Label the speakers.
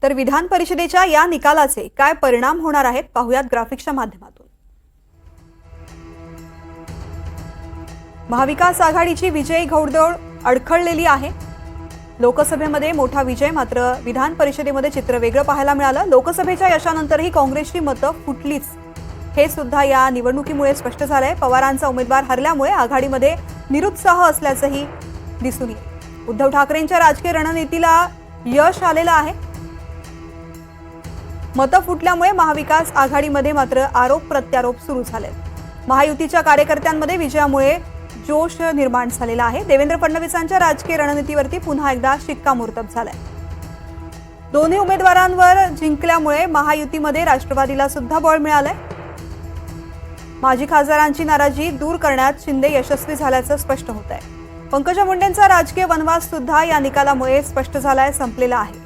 Speaker 1: तर विधान परिषदेच्या या निकालाचे काय परिणाम होणार आहेत पाहूयात ग्राफिक्सच्या माध्यमातून। महाविकास आघाडीची विजयी घोडदौड अडखळलेली आहे। लोकसभेमध्ये मोठा विजय, मात्र विधान परिषदेमध्ये चित्र वेगळं पाहायला मिळालं। लोकसभेच्या यशानंतरही काँग्रेसची मतं फुटलीच, हे सुद्धा या निवडणुकीमुळे स्पष्ट झालंय। पवारांचा उमेदवार हरल्यामुळे आघाडीमध्ये निरुत्साह असल्याचंही दिसून येईल। उद्धव ठाकरेंच्या राजकीय रणनीतीला यश आलेलं आहे। मतं फुटल्यामुळे महाविकास आघाडीमध्ये मात्र आरोप प्रत्यारोप सुरू झाले। महायुतीच्या कार्यकर्त्यांमध्ये विजयामुळे जोश निर्माण झालेला आहे। देवेंद्र फडणवीसांच्या राजकीय रणनीतीवरती पुन्हा एकदा शिक्कामोर्तब झालाय। दोन्ही उमेदवारांवर जिंकल्यामुळे महायुतीमध्ये राष्ट्रवादीला सुद्धा बळ मिळालंय। माजी खासदारांची नाराजी दूर करण्यात शिंदे यशस्वी झाल्याचं स्पष्ट होत आहे। पंकजा मुंडेंचा राजकीय वनवास सुद्धा या निकालामुळे स्पष्ट झालाय, संपलेला आहे।